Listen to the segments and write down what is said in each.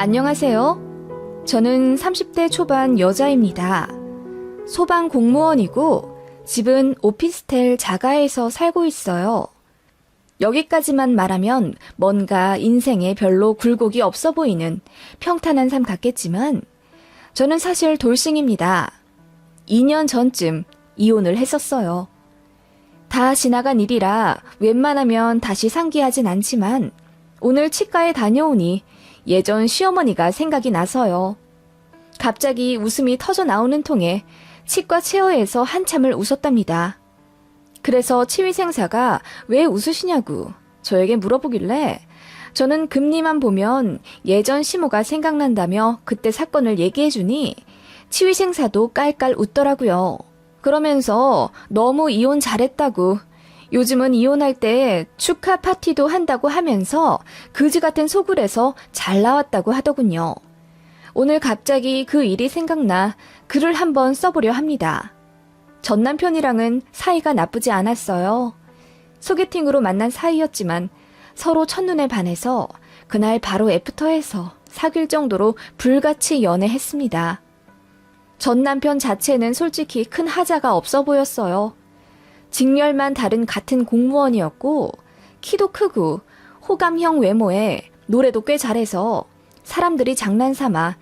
안녕하세요. 저는 30대 초반 여자입니다. 소방 공무원이고 집은 오피스텔 자가에서 살고 있어요. 여기까지만 말하면 뭔가 인생에 별로 굴곡이 없어 보이는 평탄한 삶 같겠지만 저는 사실 돌싱입니다. 2년 전쯤 이혼을 했었어요. 다 지나간 일이라 웬만하면 다시 상기하진 않지만 오늘 치과에 다녀오니 예전 시어머니가 생각이 나서요. 갑자기 웃음이 터져 나오는 통에 치과 체어에서 한참을 웃었답니다. 그래서 치위생사가 왜 웃으시냐고 저에게 물어보길래 저는 금리만 보면 예전 시모가 생각난다며 그때 사건을 얘기해주니 치위생사도 깔깔 웃더라고요. 그러면서 너무 이혼 잘했다고 요즘은 이혼할 때 축하 파티도 한다고 하면서 그지 같은 소굴에서 잘 나왔다고 하더군요. 오늘 갑자기 그 일이 생각나 글을 한번 써보려 합니다. 전 남편이랑은 사이가 나쁘지 않았어요. 소개팅으로 만난 사이였지만 서로 첫눈에 반해서 그날 바로 애프터해서 사귈 정도로 불같이 연애했습니다. 전 남편 자체는 솔직히 큰 하자가 없어 보였어요. 직렬만 다른 같은 공무원이었고 키도 크고 호감형 외모에 노래도 꽤 잘해서 사람들이 장난삼아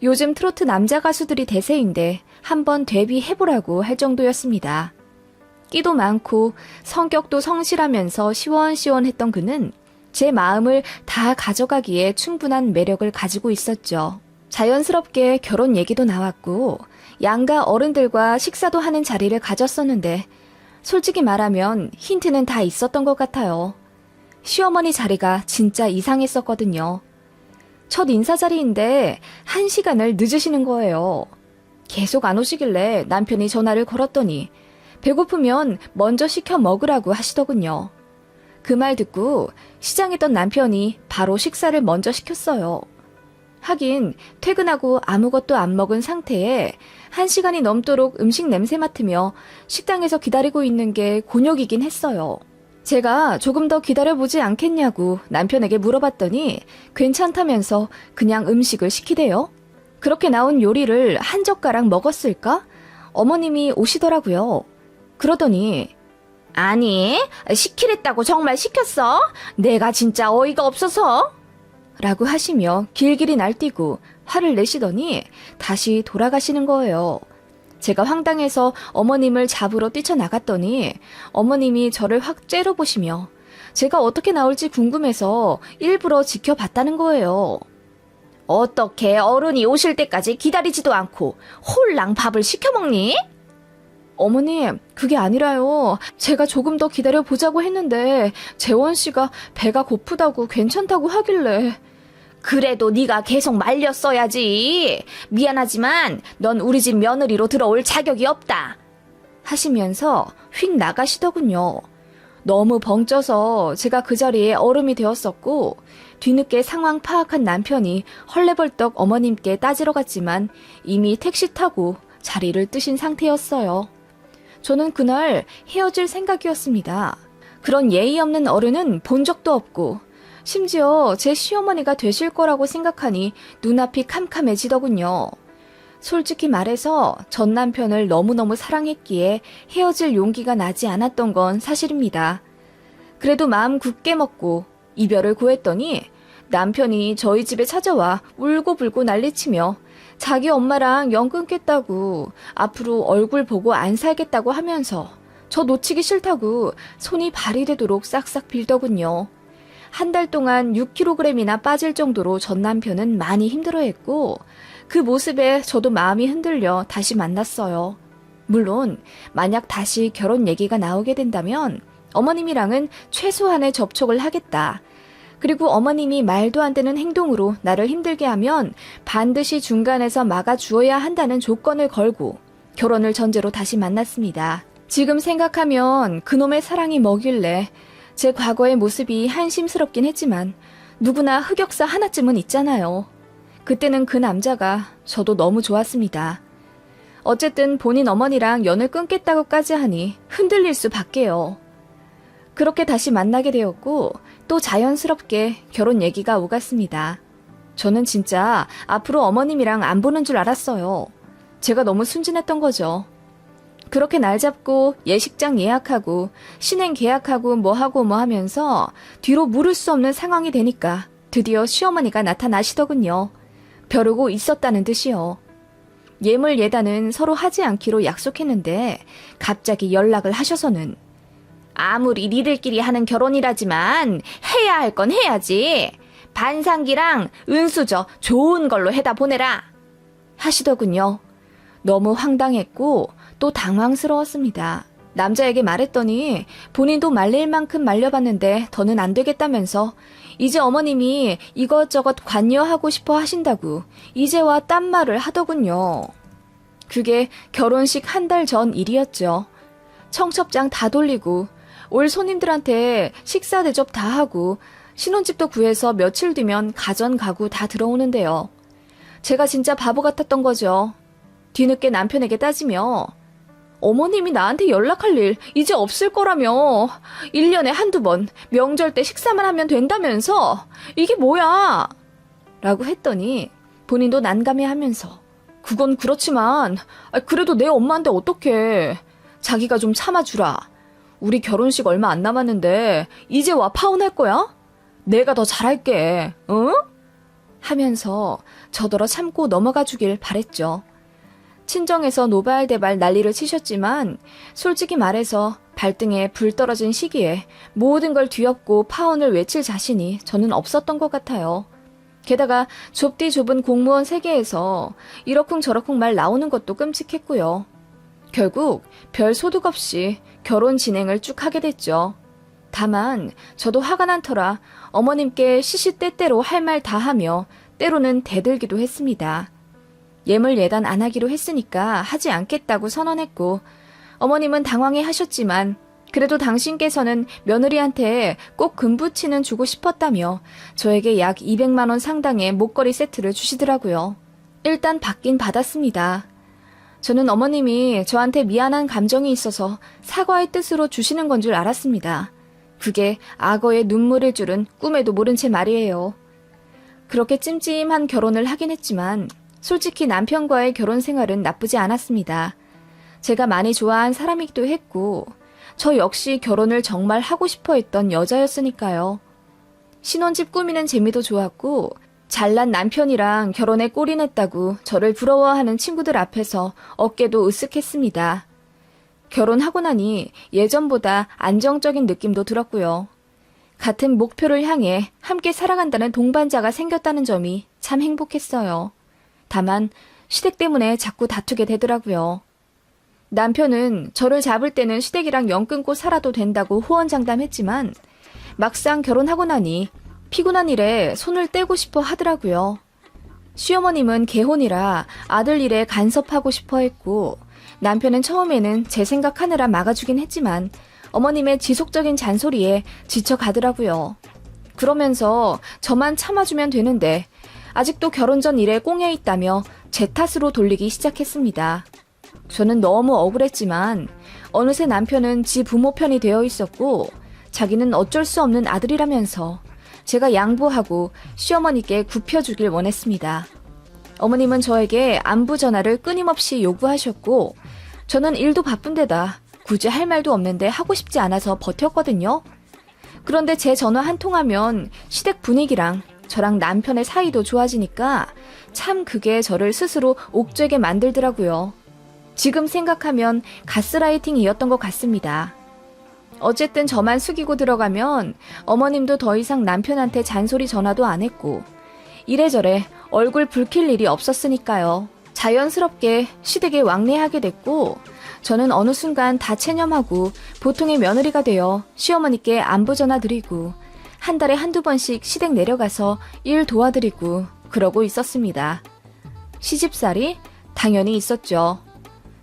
요즘 트로트 남자 가수들이 대세인데 한번 데뷔해보라고 할 정도였습니다. 끼도 많고 성격도 성실하면서 시원시원했던 그는 제 마음을 다 가져가기에 충분한 매력을 가지고 있었죠. 자연스럽게 결혼 얘기도 나왔고 양가 어른들과 식사도 하는 자리를 가졌었는데 솔직히 말하면 힌트는 다 있었던 것 같아요. 시어머니 자리가 진짜 이상했었거든요. 첫 인사 자리인데 1시간을 늦으시는 거예요. 계속 안 오시길래 남편이 전화를 걸었더니 배고프면 먼저 시켜 먹으라고 하시더군요. 그 말 듣고 시장했던 남편이 바로 식사를 먼저 시켰어요. 하긴 퇴근하고 아무것도 안 먹은 상태에 1시간이 넘도록 음식 냄새 맡으며 식당에서 기다리고 있는 게 곤욕이긴 했어요. 제가 조금 더 기다려보지 않겠냐고 남편에게 물어봤더니 괜찮다면서 그냥 음식을 시키대요. 그렇게 나온 요리를 한 젓가락 먹었을까? 어머님이 오시더라고요. 그러더니 아니, 시키랬다고 정말 시켰어? 내가 진짜 어이가 없어서? 라고 하시며 길길이 날뛰고 화를 내시더니 다시 돌아가시는 거예요. 제가 황당해서 어머님을 잡으러 뛰쳐나갔더니 어머님이 저를 확 째려보시며 제가 어떻게 나올지 궁금해서 일부러 지켜봤다는 거예요. 어떻게 어른이 오실 때까지 기다리지도 않고 홀랑 밥을 시켜먹니? 어머님, 그게 아니라요. 제가 조금 더 기다려보자고 했는데 재원 씨가 배가 고프다고 괜찮다고 하길래. 그래도 네가 계속 말렸어야지. 미안하지만 넌 우리 집 며느리로 들어올 자격이 없다. 하시면서 휙 나가시더군요. 너무 벙쪄서 제가 그 자리에 얼음이 되었었고 뒤늦게 상황 파악한 남편이 헐레벌떡 어머님께 따지러 갔지만 이미 택시 타고 자리를 뜨신 상태였어요. 저는 그날 헤어질 생각이었습니다. 그런 예의 없는 어른은 본 적도 없고 심지어 제 시어머니가 되실 거라고 생각하니 눈앞이 캄캄해지더군요. 솔직히 말해서 전 남편을 너무너무 사랑했기에 헤어질 용기가 나지 않았던 건 사실입니다. 그래도 마음 굳게 먹고 이별을 고했더니 남편이 저희 집에 찾아와 울고불고 난리치며 자기 엄마랑 연 끊겠다고 앞으로 얼굴 보고 안 살겠다고 하면서 저 놓치기 싫다고 손이 발이 되도록 싹싹 빌더군요. 한 달 동안 6kg이나 빠질 정도로 전 남편은 많이 힘들어했고 그 모습에 저도 마음이 흔들려 다시 만났어요. 물론 만약 다시 결혼 얘기가 나오게 된다면 어머님이랑은 최소한의 접촉을 하겠다. 그리고 어머님이 말도 안 되는 행동으로 나를 힘들게 하면 반드시 중간에서 막아주어야 한다는 조건을 걸고 결혼을 전제로 다시 만났습니다. 지금 생각하면 그놈의 사랑이 뭐길래 제 과거의 모습이 한심스럽긴 했지만 누구나 흑역사 하나쯤은 있잖아요. 그때는 그 남자가 저도 너무 좋았습니다. 어쨌든 본인 어머니랑 연을 끊겠다고까지 하니 흔들릴 수밖에요. 그렇게 다시 만나게 되었고 또 자연스럽게 결혼 얘기가 오갔습니다. 저는 진짜 앞으로 어머님이랑 안 보는 줄 알았어요. 제가 너무 순진했던 거죠. 그렇게 날 잡고 예식장 예약하고 신행 계약하고 뭐 하고 뭐 하면서 뒤로 물을 수 없는 상황이 되니까 드디어 시어머니가 나타나시더군요. 벼르고 있었다는 듯이요. 예물 예단은 서로 하지 않기로 약속했는데 갑자기 연락을 하셔서는 아무리 니들끼리 하는 결혼이라지만 해야 할 건 해야지. 반상기랑 은수저 좋은 걸로 해다 보내라 하시더군요. 너무 황당했고 또 당황스러웠습니다. 남자에게 말했더니 본인도 말릴 만큼 말려봤는데 더는 안 되겠다면서 이제 어머님이 이것저것 관여하고 싶어 하신다고 이제와 딴 말을 하더군요. 그게 결혼식 한 달 전 일이었죠. 청첩장 다 돌리고 올 손님들한테 식사 대접 다 하고 신혼집도 구해서 며칠 뒤면 가전 가구 다 들어오는데요. 제가 진짜 바보 같았던 거죠. 뒤늦게 남편에게 따지며 어머님이 나한테 연락할 일 이제 없을 거라며 1년에 한두 번 명절 때 식사만 하면 된다면서 이게 뭐야? 라고 했더니 본인도 난감해하면서 그건 그렇지만 그래도 내 엄마인데 어떡해. 자기가 좀 참아주라. 우리 결혼식 얼마 안 남았는데 이제 와 파혼할 거야? 내가 더 잘할게. 응? 하면서 저더러 참고 넘어가 주길 바랬죠. 친정에서 노발대발 난리를 치셨지만 솔직히 말해서 발등에 불 떨어진 시기에 모든 걸 뒤엎고 파혼을 외칠 자신이 저는 없었던 것 같아요. 게다가 좁디 좁은 공무원 세계에서 이러쿵저러쿵 말 나오는 것도 끔찍했고요. 결국 별 소득 없이 결혼 진행을 쭉 하게 됐죠. 다만 저도 화가 난 터라 어머님께 시시때때로 할 말 다 하며 때로는 대들기도 했습니다. 예물 예단 안 하기로 했으니까 하지 않겠다고 선언했고 어머님은 당황해 하셨지만 그래도 당신께서는 며느리한테 꼭 금부치는 주고 싶었다며 저에게 약 200만 원 상당의 목걸이 세트를 주시더라고요. 일단 받긴 받았습니다. 저는 어머님이 저한테 미안한 감정이 있어서 사과의 뜻으로 주시는 건 줄 알았습니다. 그게 악어의 눈물일 줄은 꿈에도 모른 채 말이에요. 그렇게 찜찜한 결혼을 하긴 했지만 솔직히 남편과의 결혼 생활은 나쁘지 않았습니다. 제가 많이 좋아한 사람이기도 했고 저 역시 결혼을 정말 하고 싶어 했던 여자였으니까요. 신혼집 꾸미는 재미도 좋았고 잘난 남편이랑 결혼에 꼴이 냈다고 저를 부러워하는 친구들 앞에서 어깨도 으쓱했습니다. 결혼하고 나니 예전보다 안정적인 느낌도 들었고요. 같은 목표를 향해 함께 살아간다는 동반자가 생겼다는 점이 참 행복했어요. 다만 시댁 때문에 자꾸 다투게 되더라고요. 남편은 저를 잡을 때는 시댁이랑 연 끊고 살아도 된다고 호언장담했지만 막상 결혼하고 나니 피곤한 일에 손을 떼고 싶어 하더라고요. 시어머님은 개혼이라 아들 일에 간섭하고 싶어 했고 남편은 처음에는 제 생각하느라 막아주긴 했지만 어머님의 지속적인 잔소리에 지쳐가더라고요. 그러면서 저만 참아주면 되는데 아직도 결혼 전 일에 꽁에 있다며 제 탓으로 돌리기 시작했습니다. 저는 너무 억울했지만 어느새 남편은 지 부모 편이 되어 있었고 자기는 어쩔 수 없는 아들이라면서 제가 양보하고 시어머니께 굽혀주길 원했습니다. 어머님은 저에게 안부 전화를 끊임없이 요구하셨고 저는 일도 바쁜데다 굳이 할 말도 없는데 하고 싶지 않아서 버텼거든요. 그런데 제 전화 한 통하면 시댁 분위기랑 저랑 남편의 사이도 좋아지니까 참 그게 저를 스스로 옥죄게 만들더라고요. 지금 생각하면 가스라이팅이었던 것 같습니다. 어쨌든 저만 숙이고 들어가면 어머님도 더 이상 남편한테 잔소리 전화도 안 했고 이래저래 얼굴 붉힐 일이 없었으니까요. 자연스럽게 시댁에 왕래하게 됐고 저는 어느 순간 다 체념하고 보통의 며느리가 되어 시어머니께 안부 전화 드리고 한 달에 한두 번씩 시댁 내려가서 일 도와드리고 그러고 있었습니다. 시집살이 당연히 있었죠.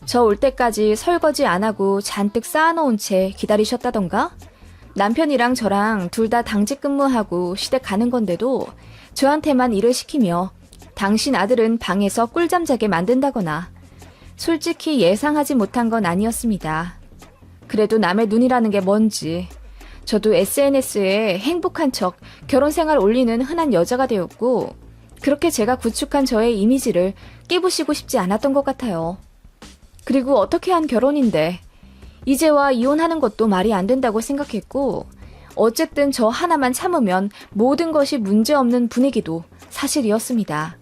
저 올 때까지 설거지 안 하고 잔뜩 쌓아놓은 채 기다리셨다던가? 남편이랑 저랑 둘 다 당직 근무하고 시댁 가는 건데도 저한테만 일을 시키며 당신 아들은 방에서 꿀잠 자게 만든다거나 솔직히 예상하지 못한 건 아니었습니다. 그래도 남의 눈이라는 게 뭔지 저도 SNS에 행복한 척 결혼 생활 올리는 흔한 여자가 되었고 그렇게 제가 구축한 저의 이미지를 깨부시고 싶지 않았던 것 같아요. 그리고 어떻게 한 결혼인데 이제와 이혼하는 것도 말이 안 된다고 생각했고, 어쨌든 저 하나만 참으면 모든 것이 문제없는 분위기도 사실이었습니다.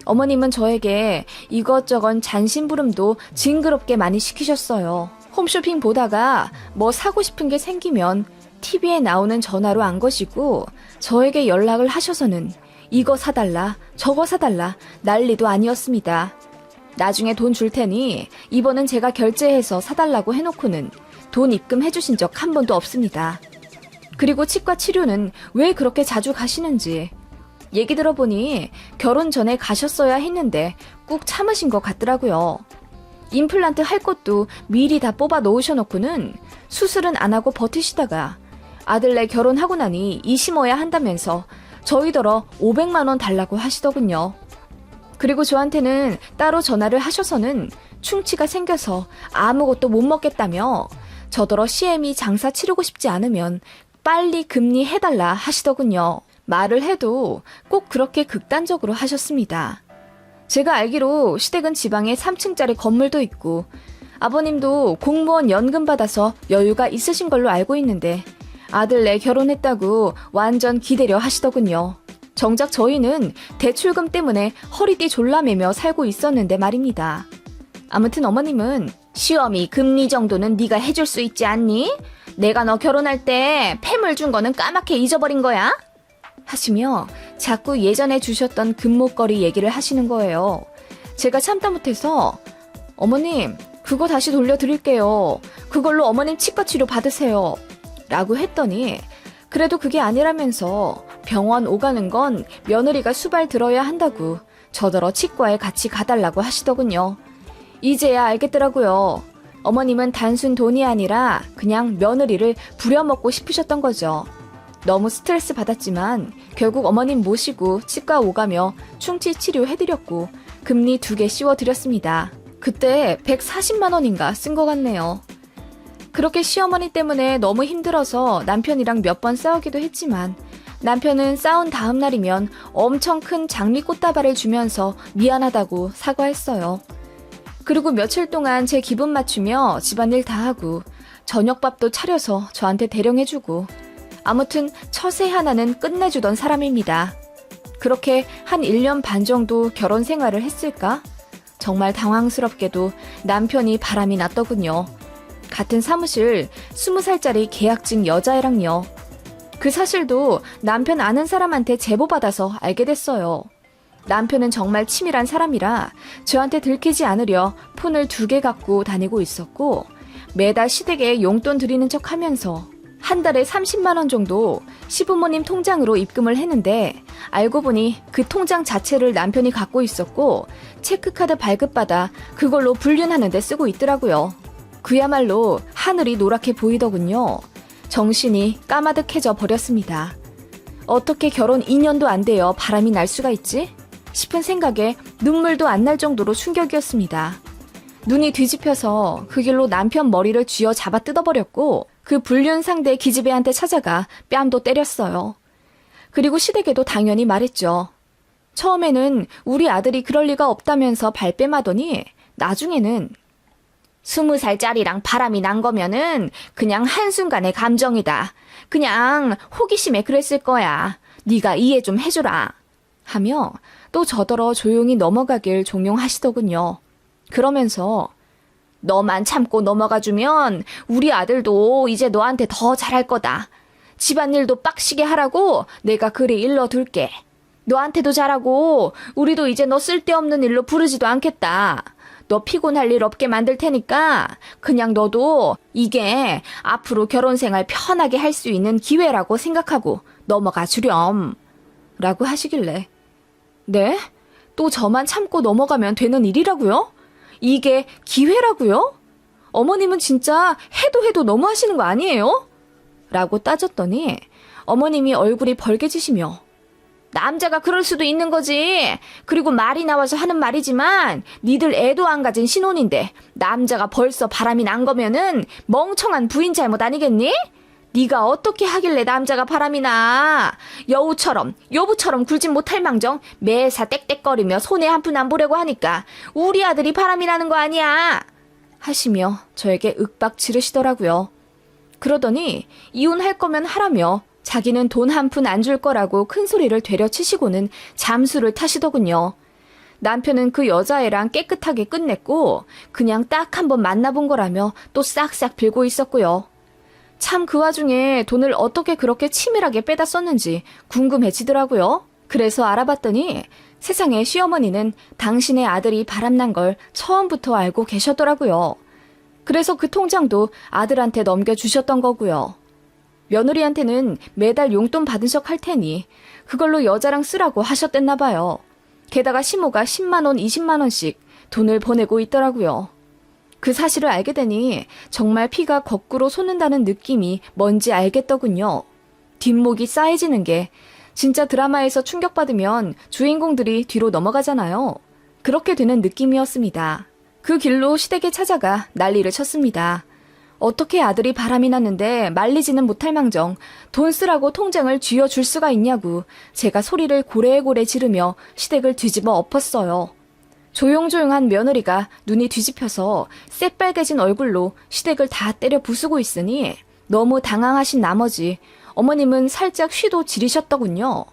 어머님은 저에게 이것저것 잔심부름도 징그럽게 많이 시키셨어요. 홈쇼핑 보다가 뭐 사고 싶은 게 생기면 TV에 나오는 전화로 안 거시고 저에게 연락을 하셔서는 이거 사달라 저거 사달라 난리도 아니었습니다. 나중에 돈 줄 테니 이번은 제가 결제해서 사달라고 해놓고는 돈 입금해주신 적 한 번도 없습니다. 그리고 치과 치료는 왜 그렇게 자주 가시는지 얘기 들어보니 결혼 전에 가셨어야 했는데 꾹 참으신 것 같더라고요. 임플란트 할 것도 미리 다 뽑아 놓으셔놓고는 수술은 안 하고 버티시다가 아들네 결혼하고 나니 이 심어야 한다면서 저희더러 500만 원 달라고 하시더군요. 그리고 저한테는 따로 전화를 하셔서는 충치가 생겨서 아무것도 못 먹겠다며 저더러 CME 장사 치르고 싶지 않으면 빨리 금리해달라 하시더군요. 말을 해도 꼭 그렇게 극단적으로 하셨습니다. 제가 알기로 시댁은 지방에 3층짜리 건물도 있고 아버님도 공무원 연금 받아서 여유가 있으신 걸로 알고 있는데 아들네 결혼했다고 완전 기대려 하시더군요. 정작 저희는 대출금 때문에 허리띠 졸라매며 살고 있었는데 말입니다. 아무튼 어머님은 시어미 금리 정도는 네가 해줄 수 있지 않니? 내가 너 결혼할 때 폐물 준 거는 까맣게 잊어버린 거야? 하시며 자꾸 예전에 주셨던 금목걸이 얘기를 하시는 거예요. 제가 참다 못해서 어머님 그거 다시 돌려드릴게요. 그걸로 어머님 치과 치료 받으세요. 라고 했더니 그래도 그게 아니라면서 병원 오가는 건 며느리가 수발 들어야 한다고 저더러 치과에 같이 가달라고 하시더군요. 이제야 알겠더라고요. 어머님은 단순 돈이 아니라 그냥 며느리를 부려먹고 싶으셨던 거죠. 너무 스트레스 받았지만 결국 어머님 모시고 치과 오가며 충치 치료해드렸고 금리 2개 씌워드렸습니다. 그때 140만 원인가 쓴 것 같네요. 그렇게 시어머니 때문에 너무 힘들어서 남편이랑 몇 번 싸우기도 했지만 남편은 싸운 다음 날이면 엄청 큰 장미 꽃다발을 주면서 미안하다고 사과했어요. 그리고 며칠 동안 제 기분 맞추며 집안일 다 하고 저녁밥도 차려서 저한테 대령해주고 아무튼 처세 하나는 끝내주던 사람입니다. 그렇게 한 1년 반 정도 결혼 생활을 했을까? 정말 당황스럽게도 남편이 바람이 났더군요. 같은 사무실 20살짜리 계약직 여자애랑요. 그 사실도 남편 아는 사람한테 제보받아서 알게 됐어요. 남편은 정말 치밀한 사람이라 저한테 들키지 않으려 폰을 2개 갖고 다니고 있었고 매달 시댁에 용돈 드리는 척 하면서 한 달에 30만 원 정도 시부모님 통장으로 입금을 했는데 알고 보니 그 통장 자체를 남편이 갖고 있었고 체크카드 발급받아 그걸로 불륜하는 데 쓰고 있더라고요. 그야말로 하늘이 노랗게 보이더군요. 정신이 까마득해져 버렸습니다. 어떻게 결혼 2년도 안 되어 바람이 날 수가 있지? 싶은 생각에 눈물도 안 날 정도로 충격이었습니다. 눈이 뒤집혀서 그 길로 남편 머리를 쥐어 잡아 뜯어버렸고 그 불륜 상대 기집애한테 찾아가 뺨도 때렸어요. 그리고 시댁에도 당연히 말했죠. 처음에는 우리 아들이 그럴 리가 없다면서 발뺌하더니 나중에는 20살짜리랑 바람이 난 거면은 그냥 한순간의 감정이다. 그냥 호기심에 그랬을 거야. 네가 이해 좀 해주라. 하며 또 저더러 조용히 넘어가길 종용하시더군요. 그러면서 너만 참고 넘어가주면 우리 아들도 이제 너한테 더 잘할 거다. 집안일도 빡시게 하라고 내가 그리 일러둘게. 너한테도 잘하고 우리도 이제 너 쓸데없는 일로 부르지도 않겠다. 너 피곤할 일 없게 만들 테니까 그냥 너도 이게 앞으로 결혼 생활 편하게 할 수 있는 기회라고 생각하고 넘어가 주렴. 라고 하시길래 네? 또 저만 참고 넘어가면 되는 일이라고요? 이게 기회라고요? 어머님은 진짜 해도 너무 하시는 거 아니에요? 라고 따졌더니 어머님이 얼굴이 벌개지시며 남자가 그럴 수도 있는 거지. 그리고 말이 나와서 하는 말이지만 니들 애도 안 가진 신혼인데 남자가 벌써 바람이 난 거면은 멍청한 부인 잘못 아니겠니? 네가 어떻게 하길래 남자가 바람이 나? 여부처럼 굴진 못할 망정 매사 떽떽거리며 손에 한 푼 안 보려고 하니까 우리 아들이 바람이 나는 거 아니야? 하시며 저에게 윽박 지르시더라고요. 그러더니 이혼할 거면 하라며 자기는 돈 한 푼 안 줄 거라고 큰 소리를 되려치시고는 잠수를 타시더군요. 남편은 그 여자애랑 깨끗하게 끝냈고 그냥 딱 한 번 만나본 거라며 또 싹싹 빌고 있었고요. 참 그 와중에 돈을 어떻게 그렇게 치밀하게 빼다 썼는지 궁금해지더라고요. 그래서 알아봤더니 세상에 시어머니는 당신의 아들이 바람난 걸 처음부터 알고 계셨더라고요. 그래서 그 통장도 아들한테 넘겨주셨던 거고요. 며느리한테는 매달 용돈 받은 척 할 테니 그걸로 여자랑 쓰라고 하셨댔나 봐요. 게다가 시모가 10만 원, 20만 원씩 돈을 보내고 있더라고요. 그 사실을 알게 되니 정말 피가 거꾸로 솟는다는 느낌이 뭔지 알겠더군요. 뒷목이 싸해지는 게 진짜 드라마에서 충격받으면 주인공들이 뒤로 넘어가잖아요. 그렇게 되는 느낌이었습니다. 그 길로 시댁에 찾아가 난리를 쳤습니다. 어떻게 아들이 바람이 났는데 말리지는 못할 망정 돈 쓰라고 통장을 쥐어줄 수가 있냐고 제가 소리를 고래고래 지르며 시댁을 뒤집어 엎었어요. 조용조용한 며느리가 눈이 뒤집혀서 새빨개진 얼굴로 시댁을 다 때려 부수고 있으니 너무 당황하신 나머지 어머님은 살짝 쉬도 지리셨더군요.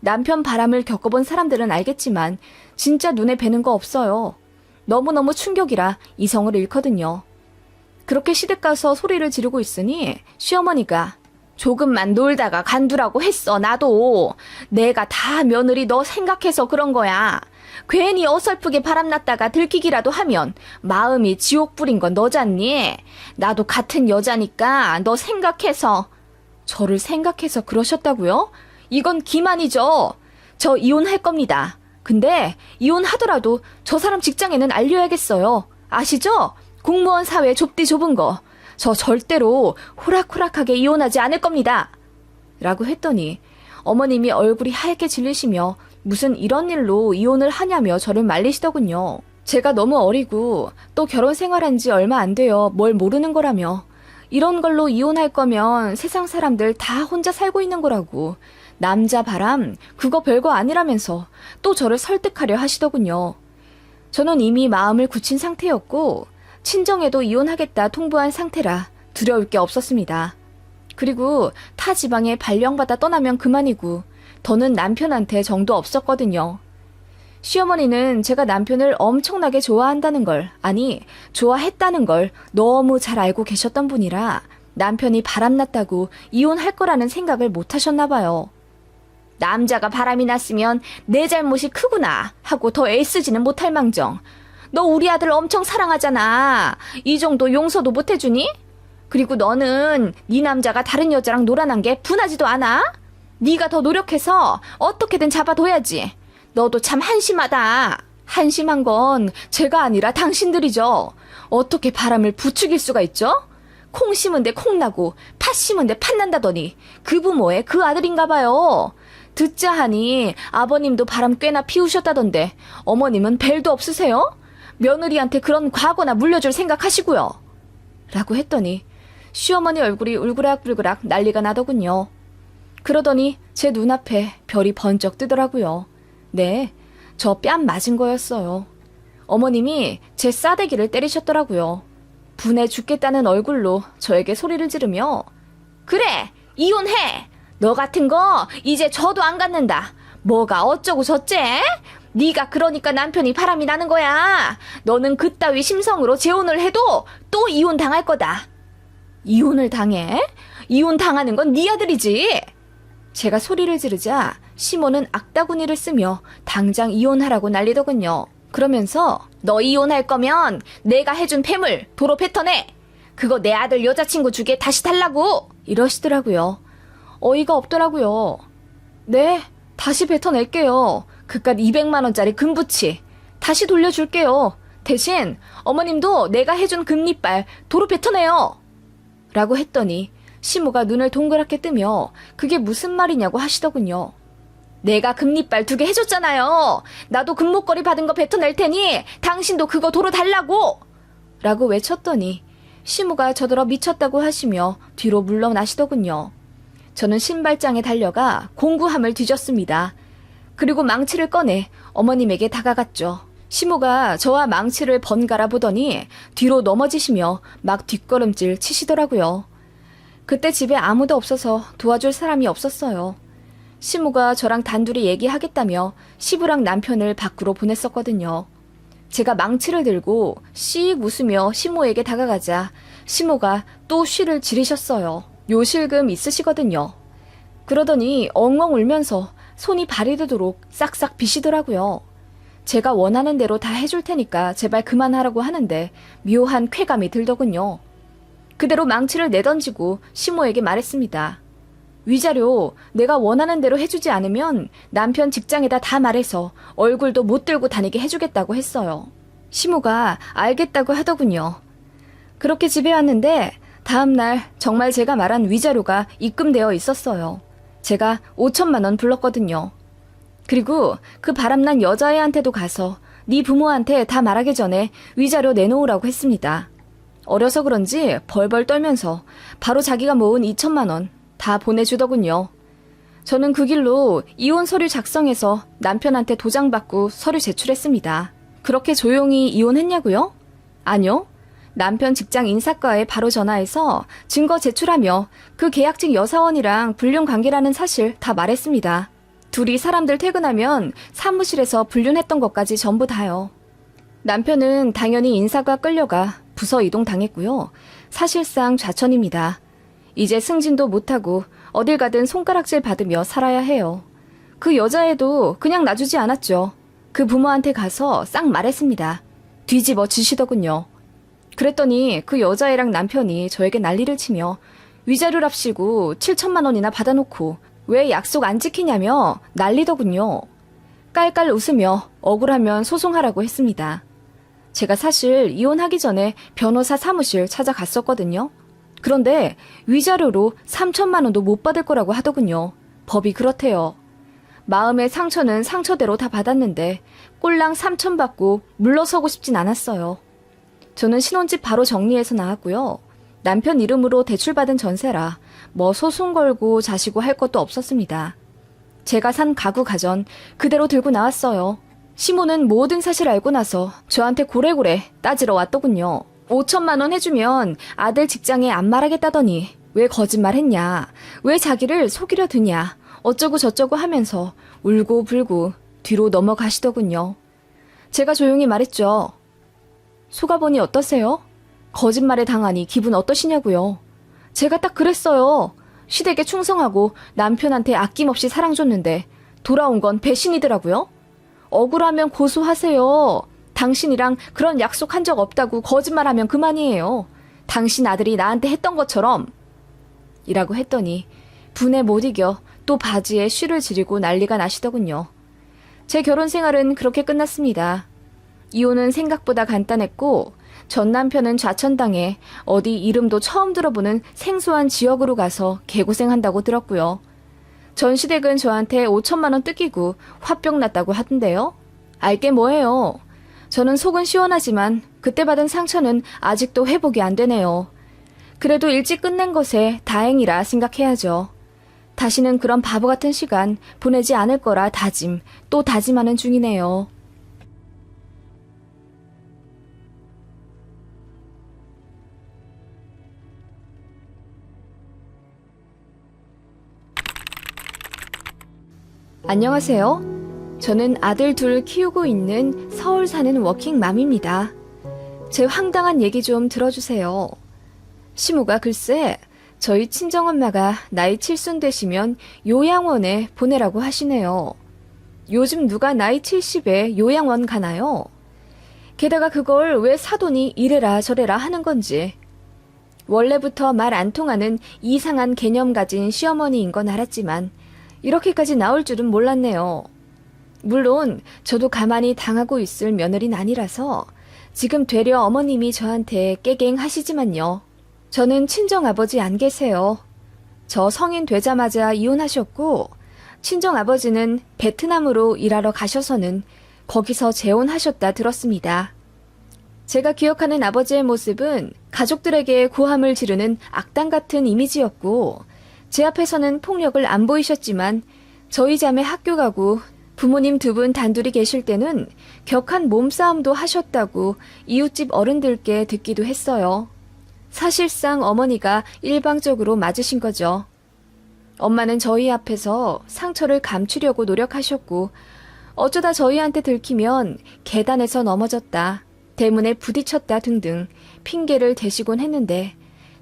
남편 바람을 겪어본 사람들은 알겠지만 진짜 눈에 뵈는 거 없어요. 너무너무 충격이라 이성을 잃거든요. 그렇게 시댁 가서 소리를 지르고 있으니 시어머니가 조금만 놀다가 간두라고 했어. 나도 내가 다 며느리 너 생각해서 그런 거야. 괜히 어설프게 바람났다가 들키기라도 하면 마음이 지옥 불인 건 너잖니. 나도 같은 여자니까 너 생각해서. 저를 생각해서 그러셨다고요? 이건 기만이죠. 저 이혼할 겁니다. 근데 이혼하더라도 저 사람 직장에는 알려야겠어요. 아시죠? 공무원 사회 좁디 좁은 거. 저 절대로 호락호락하게 이혼하지 않을 겁니다. 라고 했더니 어머님이 얼굴이 하얗게 질리시며 무슨 이런 일로 이혼을 하냐며 저를 말리시더군요. 제가 너무 어리고 또 결혼 생활한 지 얼마 안 돼요. 뭘 모르는 거라며. 이런 걸로 이혼할 거면 세상 사람들 다 혼자 살고 있는 거라고. 남자 바람 그거 별거 아니라면서 또 저를 설득하려 하시더군요. 저는 이미 마음을 굳힌 상태였고 친정에도 이혼하겠다 통보한 상태라 두려울 게 없었습니다. 그리고 타 지방에 발령받아 떠나면 그만이고 더는 남편한테 정도 없었거든요. 시어머니는 제가 남편을 엄청나게 좋아한다는 걸, 아니 좋아했다는 걸 너무 잘 알고 계셨던 분이라 남편이 바람났다고 이혼할 거라는 생각을 못 하셨나 봐요. 남자가 바람이 났으면 내 잘못이 크구나 하고 더 애쓰지는 못할 망정. 너 우리 아들 엄청 사랑하잖아. 이 정도 용서도 못 해주니? 그리고 너는 네 남자가 다른 여자랑 놀아난 게 분하지도 않아? 네가 더 노력해서 어떻게든 잡아둬야지. 너도 참 한심하다. 한심한 건 제가 아니라 당신들이죠. 어떻게 바람을 부추길 수가 있죠? 콩 심은 데 콩 나고 팥 심은 데 팥 난다더니 그 부모의 그 아들인가 봐요. 듣자 하니 아버님도 바람 꽤나 피우셨다던데 어머님은 벨도 없으세요? 며느리한테 그런 과거나 물려줄 생각하시고요. 라고 했더니 시어머니 얼굴이 울그락불그락 난리가 나더군요. 그러더니 제 눈앞에 별이 번쩍 뜨더라고요. 네, 저 뺨 맞은 거였어요. 어머님이 제 싸대기를 때리셨더라고요. 분해 죽겠다는 얼굴로 저에게 소리를 지르며 그래, 이혼해! 너 같은 거 이제 저도 안 갖는다. 뭐가 어쩌고 저째? 네가 그러니까 남편이 바람이 나는 거야. 너는 그따위 심성으로 재혼을 해도 또 이혼 당할 거다. 이혼을 당해? 이혼 당하는 건 네 아들이지. 제가 소리를 지르자 시모는 악다구니를 쓰며 당장 이혼하라고 난리더군요. 그러면서 너 이혼할 거면 내가 해준 폐물 도로 뱉어내. 그거 내 아들 여자친구 주게 다시 달라고. 이러시더라고요. 어이가 없더라고요. 네, 다시 뱉어낼게요. 그깟 200만 원짜리 금부치 다시 돌려줄게요. 대신 어머님도 내가 해준 금리빨 도로 뱉어내요. 라고 했더니 시모가 눈을 동그랗게 뜨며 그게 무슨 말이냐고 하시더군요. 내가 금리빨 2개 해줬잖아요. 나도 금목걸이 받은 거 뱉어낼 테니 당신도 그거 도로 달라고. 라고 외쳤더니 시무가 저더러 미쳤다고 하시며 뒤로 물러나시더군요. 저는 신발장에 달려가 공구함을 뒤졌습니다. 그리고 망치를 꺼내 어머님에게 다가갔죠. 시무가 저와 망치를 번갈아 보더니 뒤로 넘어지시며 막 뒷걸음질 치시더라고요. 그때 집에 아무도 없어서 도와줄 사람이 없었어요. 시무가 저랑 단둘이 얘기하겠다며 시부랑 남편을 밖으로 보냈었거든요. 제가 망치를 들고 씩 웃으며 시모에게 다가가자 시모가 또 쉬를 지르셨어요. 요실금 있으시거든요. 그러더니 엉엉 울면서 손이 발이 되도록 싹싹 비시더라고요. 제가 원하는 대로 다 해줄 테니까 제발 그만하라고 하는데 묘한 쾌감이 들더군요. 그대로 망치를 내던지고 시모에게 말했습니다. 위자료 내가 원하는 대로 해주지 않으면 남편 직장에다 다 말해서 얼굴도 못 들고 다니게 해주겠다고 했어요. 시모가 알겠다고 하더군요. 그렇게 집에 왔는데 다음날 정말 제가 말한 위자료가 입금되어 있었어요. 제가 5천만 원 불렀거든요. 그리고 그 바람난 여자애한테도 가서 네 부모한테 다 말하기 전에 위자료 내놓으라고 했습니다. 어려서 그런지 벌벌 떨면서 바로 자기가 모은 2천만 원 다 보내주더군요. 저는 그 길로 이혼 서류 작성해서 남편한테 도장받고 서류 제출했습니다. 그렇게 조용히 이혼했냐고요? 아니요. 남편 직장 인사과에 바로 전화해서 증거 제출하며 그 계약직 여사원이랑 불륜 관계라는 사실 다 말했습니다. 둘이 사람들 퇴근하면 사무실에서 불륜했던 것까지 전부 다요. 남편은 당연히 인사과 끌려가 부서 이동 당했고요. 사실상 좌천입니다. 이제 승진도 못하고 어딜 가든 손가락질 받으며 살아야 해요. 그 여자애도 그냥 놔주지 않았죠. 그 부모한테 가서 싹 말했습니다. 뒤집어 지시더군요. 그랬더니 그 여자애랑 남편이 저에게 난리를 치며 위자료랍시고 7천만 원이나 받아놓고 왜 약속 안 지키냐며 난리더군요. 깔깔 웃으며 억울하면 소송하라고 했습니다. 제가 사실 이혼하기 전에 변호사 사무실 찾아갔었거든요. 그런데 위자료로 3천만 원도 못 받을 거라고 하더군요. 법이 그렇대요. 마음의 상처는 상처대로 다 받았는데 꼴랑 3천 받고 물러서고 싶진 않았어요. 저는 신혼집 바로 정리해서 나왔고요. 남편 이름으로 대출받은 전세라 뭐 소송 걸고 자시고 할 것도 없었습니다. 제가 산 가구 가전 그대로 들고 나왔어요. 시모는 모든 사실 알고 나서 저한테 고래고래 따지러 왔더군요. 5천만 원 해주면 아들 직장에 안 말하겠다더니 왜 거짓말했냐, 왜 자기를 속이려 드냐, 어쩌고 저쩌고 하면서 울고 불고 뒤로 넘어가시더군요. 제가 조용히 말했죠. 속아보니 어떠세요? 거짓말에 당하니 기분 어떠시냐고요. 제가 딱 그랬어요. 시댁에 충성하고 남편한테 아낌없이 사랑 줬는데 돌아온 건 배신이더라고요. 억울하면 고소하세요. 당신이랑 그런 약속한 적 없다고 거짓말하면 그만이에요. 당신 아들이 나한테 했던 것처럼. 이라고 했더니 분에 못 이겨 또 바지에 쉬를 지르고 난리가 나시더군요. 제 결혼 생활은 그렇게 끝났습니다. 이혼은 생각보다 간단했고 전 남편은 좌천당해 어디 이름도 처음 들어보는 생소한 지역으로 가서 개고생한다고 들었고요. 전 시댁은 저한테 5천만 원 뜯기고 화병 났다고 하던데요. 알게 뭐예요. 저는 속은 시원하지만 그때 받은 상처는 아직도 회복이 안 되네요. 그래도 일찍 끝낸 것에 다행이라 생각해야죠. 다시는 그런 바보 같은 시간 보내지 않을 거라 다짐, 또 다짐하는 중이네요. 안녕하세요. 저는 아들 둘 키우고 있는 서울 사는 워킹맘입니다. 제 황당한 얘기 좀 들어주세요. 시모가 글쎄 저희 친정엄마가 나이 7순 되시면 요양원에 보내라고 하시네요. 요즘 누가 나이 70에 요양원 가나요? 게다가 그걸 왜 사돈이 이래라 저래라 하는 건지. 원래부터 말 안 통하는 이상한 개념 가진 시어머니인 건 알았지만 이렇게까지 나올 줄은 몰랐네요. 물론 저도 가만히 당하고 있을 며느리는 아니라서 지금 되려 어머님이 저한테 깨갱하시지만요. 저는 친정아버지 안 계세요. 저 성인 되자마자 이혼하셨고 친정아버지는 베트남으로 일하러 가셔서는 거기서 재혼하셨다 들었습니다. 제가 기억하는 아버지의 모습은 가족들에게 고함을 지르는 악당 같은 이미지였고, 제 앞에서는 폭력을 안 보이셨지만 저희 자매 학교 가고 부모님 두 분 단둘이 계실 때는 격한 몸싸움도 하셨다고 이웃집 어른들께 듣기도 했어요. 사실상 어머니가 일방적으로 맞으신 거죠. 엄마는 저희 앞에서 상처를 감추려고 노력하셨고, 어쩌다 저희한테 들키면 계단에서 넘어졌다, 대문에 부딪혔다 등등 핑계를 대시곤 했는데,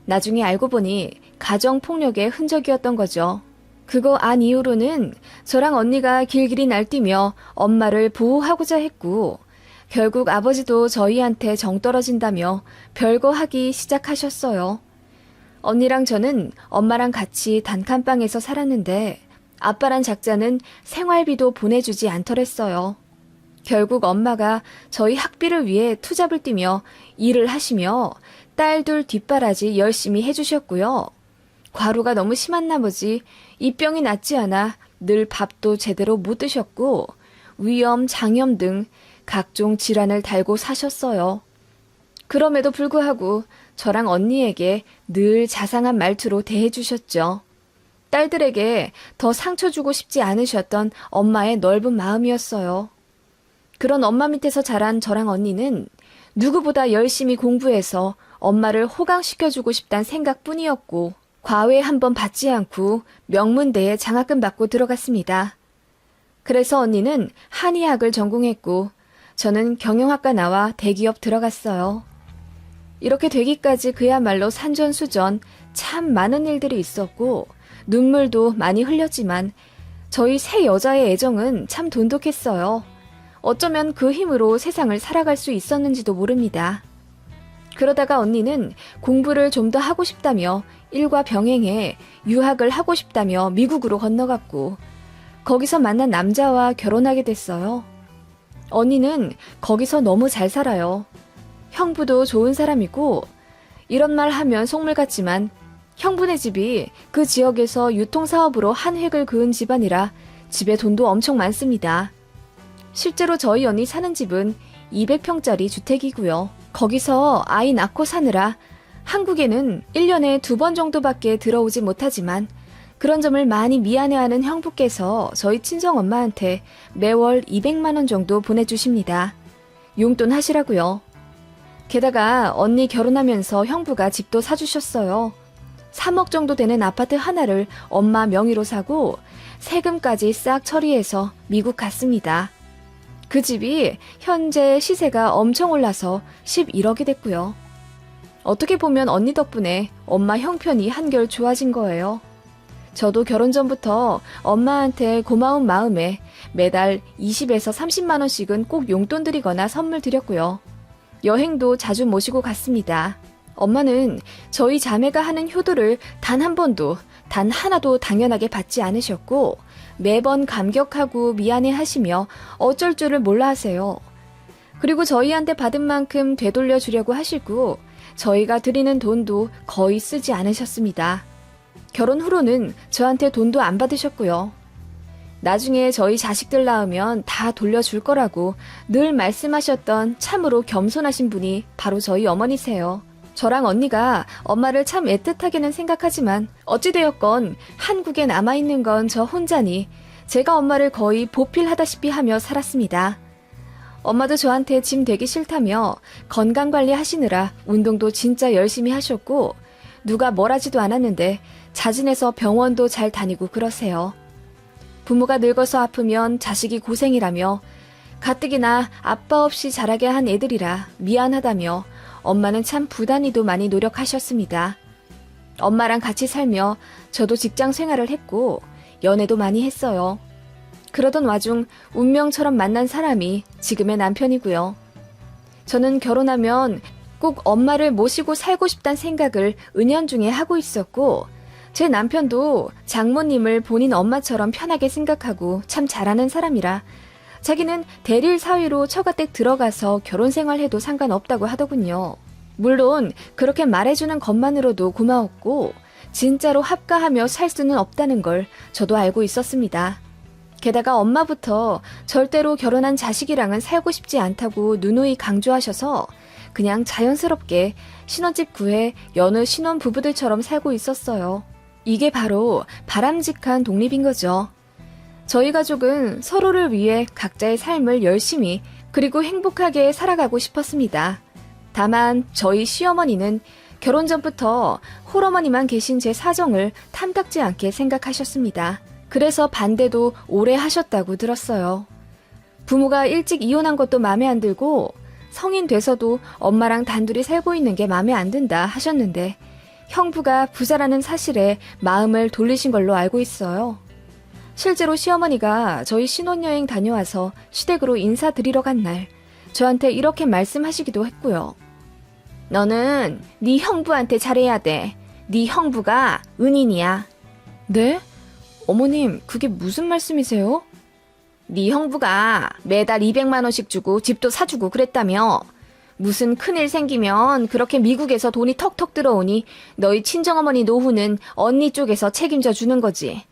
나중에 알고 보니 가정폭력의 흔적이었던 거죠. 그거 안 이후로는 저랑 언니가 길길이 날뛰며 엄마를 보호하고자 했고, 결국 아버지도 저희한테 정 떨어진다며 별거 하기 시작하셨어요. 언니랑 저는 엄마랑 같이 단칸방에서 살았는데, 아빠란 작자는 생활비도 보내주지 않더랬어요. 결국 엄마가 저희 학비를 위해 투잡을 뛰며 일을 하시며 딸 둘 뒷바라지 열심히 해주셨고요. 과로가 너무 심한 나머지 입병이 낫지 않아 늘 밥도 제대로 못 드셨고, 위염, 장염 등 각종 질환을 달고 사셨어요. 그럼에도 불구하고 저랑 언니에게 늘 자상한 말투로 대해주셨죠. 딸들에게 더 상처 주고 싶지 않으셨던 엄마의 넓은 마음이었어요. 그런 엄마 밑에서 자란 저랑 언니는 누구보다 열심히 공부해서 엄마를 호강시켜주고 싶단 생각뿐이었고, 과외 한번 받지 않고 명문대에 장학금 받고 들어갔습니다. 그래서 언니는 한의학을 전공했고, 저는 경영학과 나와 대기업 들어갔어요. 이렇게 되기까지 그야말로 산전수전 참 많은 일들이 있었고, 눈물도 많이 흘렸지만 저희 세 여자의 애정은 참 돈독했어요. 어쩌면 그 힘으로 세상을 살아갈 수 있었는지도 모릅니다. 그러다가 언니는 공부를 좀 더 하고 싶다며 일과 병행해 유학을 하고 싶다며 미국으로 건너갔고, 거기서 만난 남자와 결혼하게 됐어요. 언니는 거기서 너무 잘 살아요. 형부도 좋은 사람이고, 이런 말 하면 속물 같지만 형부네 집이 그 지역에서 유통사업으로 한 획을 그은 집안이라 집에 돈도 엄청 많습니다. 실제로 저희 언니 사는 집은 200평짜리 주택이고요. 거기서 아이 낳고 사느라 한국에는 1년에 2번 정도밖에 들어오지 못하지만, 그런 점을 많이 미안해하는 형부께서 저희 친정엄마한테 매월 200만 원 정도 보내주십니다. 용돈 하시라고요. 게다가 언니 결혼하면서 형부가 집도 사주셨어요. 3억 정도 되는 아파트 하나를 엄마 명의로 사고 세금까지 싹 처리해서 미국 갔습니다. 그 집이 현재 시세가 엄청 올라서 11억이 됐고요. 어떻게 보면 언니 덕분에 엄마 형편이 한결 좋아진 거예요. 저도 결혼 전부터 엄마한테 고마운 마음에 매달 20에서 30만 원씩은 꼭 용돈 드리거나 선물 드렸고요. 여행도 자주 모시고 갔습니다. 엄마는 저희 자매가 하는 효도를 단 한 번도, 단 하나도 당연하게 받지 않으셨고, 매번 감격하고 미안해 하시며 어쩔 줄을 몰라 하세요. 그리고 저희한테 받은 만큼 되돌려 주려고 하시고, 저희가 드리는 돈도 거의 쓰지 않으셨습니다. 결혼 후로는 저한테 돈도 안 받으셨고요. 나중에 저희 자식들 낳으면 다 돌려줄 거라고 늘 말씀하셨던 참으로 겸손하신 분이 바로 저희 어머니세요. 저랑 언니가 엄마를 참 애틋하게는 생각하지만 어찌되었건 한국에 남아있는 건 저 혼자니 제가 엄마를 거의 보필하다시피 하며 살았습니다. 엄마도 저한테 짐 되기 싫다며 건강관리 하시느라 운동도 진짜 열심히 하셨고, 누가 뭘 하지도 않았는데 자진해서 병원도 잘 다니고 그러세요. 부모가 늙어서 아프면 자식이 고생이라며, 가뜩이나 아빠 없이 자라게 한 애들이라 미안하다며 엄마는 참 부단히도 많이 노력하셨습니다. 엄마랑 같이 살며 저도 직장 생활을 했고 연애도 많이 했어요. 그러던 와중 운명처럼 만난 사람이 지금의 남편이고요. 저는 결혼하면 꼭 엄마를 모시고 살고 싶다는 생각을 은연중에 하고 있었고, 제 남편도 장모님을 본인 엄마처럼 편하게 생각하고 참 잘하는 사람이라 자기는 대릴 사위로 처가댁 들어가서 결혼 생활해도 상관없다고 하더군요. 물론 그렇게 말해주는 것만으로도 고마웠고, 진짜로 합가하며 살 수는 없다는 걸 저도 알고 있었습니다. 게다가 엄마부터 절대로 결혼한 자식이랑은 살고 싶지 않다고 누누이 강조하셔서 그냥 자연스럽게 신혼집 구해 여느 신혼 부부들처럼 살고 있었어요. 이게 바로 바람직한 독립인 거죠. 저희 가족은 서로를 위해 각자의 삶을 열심히 그리고 행복하게 살아가고 싶었습니다. 다만 저희 시어머니는 결혼 전부터 홀어머니만 계신 제 사정을 탐탁지 않게 생각하셨습니다. 그래서 반대도 오래 하셨다고 들었어요. 부모가 일찍 이혼한 것도 마음에 안 들고 성인 돼서도 엄마랑 단둘이 살고 있는 게 마음에 안 든다 하셨는데 형부가 부자라는 사실에 마음을 돌리신 걸로 알고 있어요. 실제로 시어머니가 저희 신혼여행 다녀와서 시댁으로 인사드리러 간 날 저한테 이렇게 말씀하시기도 했고요. 너는 네 형부한테 잘해야 돼. 네 형부가 은인이야. 네? 어머님, 그게 무슨 말씀이세요? 네 형부가 매달 200만 원씩 주고 집도 사주고 그랬다며. 무슨 큰일 생기면 그렇게 미국에서 돈이 턱턱 들어오니 너희 친정어머니 노후는 언니 쪽에서 책임져 주는 거지.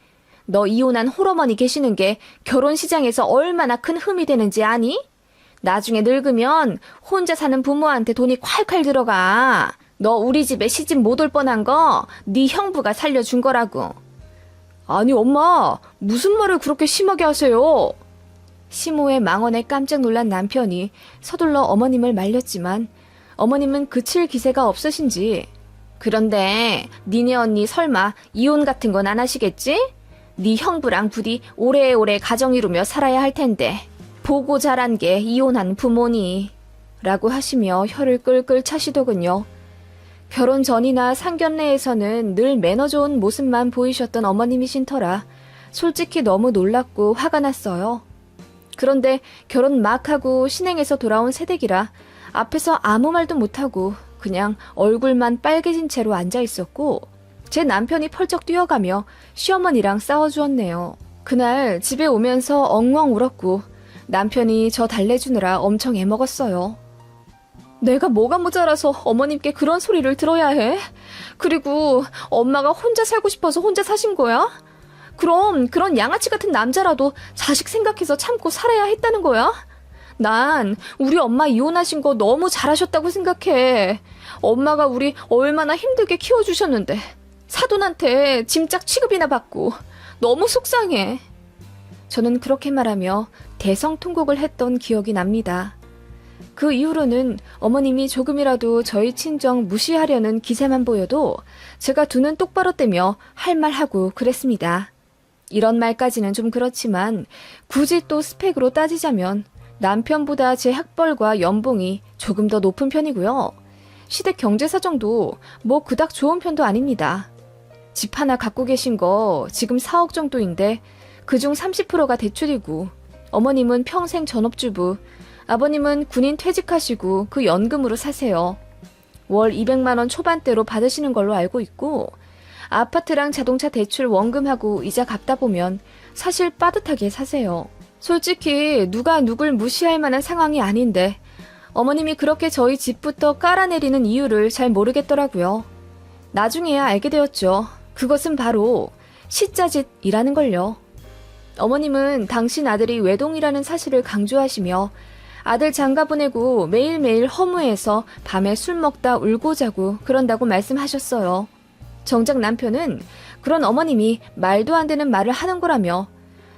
너 이혼한 홀어머니 계시는 게 결혼 시장에서 얼마나 큰 흠이 되는지 아니? 나중에 늙으면 혼자 사는 부모한테 돈이 콸콸 들어가. 너 우리 집에 시집 못 올 뻔한 거 네 형부가 살려준 거라고. 아니 엄마, 무슨 말을 그렇게 심하게 하세요? 시모의 망언에 깜짝 놀란 남편이 서둘러 어머님을 말렸지만 어머님은 그칠 기세가 없으신지 그런데 니네 언니 설마 이혼 같은 건 안 하시겠지? 네 형부랑 부디 오래오래 가정 이루며 살아야 할 텐데 보고 자란 게 이혼한 부모니 라고 하시며 혀를 끌끌 차시더군요. 결혼 전이나 상견례에서는 늘 매너 좋은 모습만 보이셨던 어머님이신 터라 솔직히 너무 놀랍고 화가 났어요. 그런데 결혼 막 하고 신행해서 돌아온 새댁이라 앞에서 아무 말도 못하고 그냥 얼굴만 빨개진 채로 앉아 있었고 제 남편이 펄쩍 뛰어가며 시어머니랑 싸워주었네요. 그날 집에 오면서 엉엉 울었고 남편이 저 달래주느라 엄청 애먹었어요. 내가 뭐가 모자라서 어머님께 그런 소리를 들어야 해? 그리고 엄마가 혼자 살고 싶어서 혼자 사신 거야? 그럼 그런 양아치 같은 남자라도 자식 생각해서 참고 살아야 했다는 거야? 난 우리 엄마 이혼하신 거 너무 잘하셨다고 생각해. 엄마가 우리 얼마나 힘들게 키워주셨는데 사돈한테 짐짝 취급이나 받고 너무 속상해. 저는 그렇게 말하며 대성통곡을 했던 기억이 납니다. 그 이후로는 어머님이 조금이라도 저희 친정 무시하려는 기세만 보여도 제가 두 눈 똑바로 떼며 할 말하고 그랬습니다. 이런 말까지는 좀 그렇지만 굳이 또 스펙으로 따지자면 남편보다 제 학벌과 연봉이 조금 더 높은 편이고요. 시댁 경제 사정도 뭐 그닥 좋은 편도 아닙니다. 집 하나 갖고 계신 거 지금 4억 정도인데 그중 30%가 대출이고 어머님은 평생 전업주부, 아버님은 군인 퇴직하시고 그 연금으로 사세요. 월 200만 원 초반대로 받으시는 걸로 알고 있고 아파트랑 자동차 대출 원금하고 이자 갚다 보면 사실 빠듯하게 사세요. 솔직히 누가 누굴 무시할 만한 상황이 아닌데 어머님이 그렇게 저희 집부터 깔아내리는 이유를 잘 모르겠더라고요. 나중에야 알게 되었죠. 그것은 바로 시자짓이라는 걸요. 어머님은 당신 아들이 외동이라는 사실을 강조하시며 아들 장가 보내고 매일매일 허무해서 밤에 술 먹다 울고 자고 그런다고 말씀하셨어요. 정작 남편은 그런 어머님이 말도 안 되는 말을 하는 거라며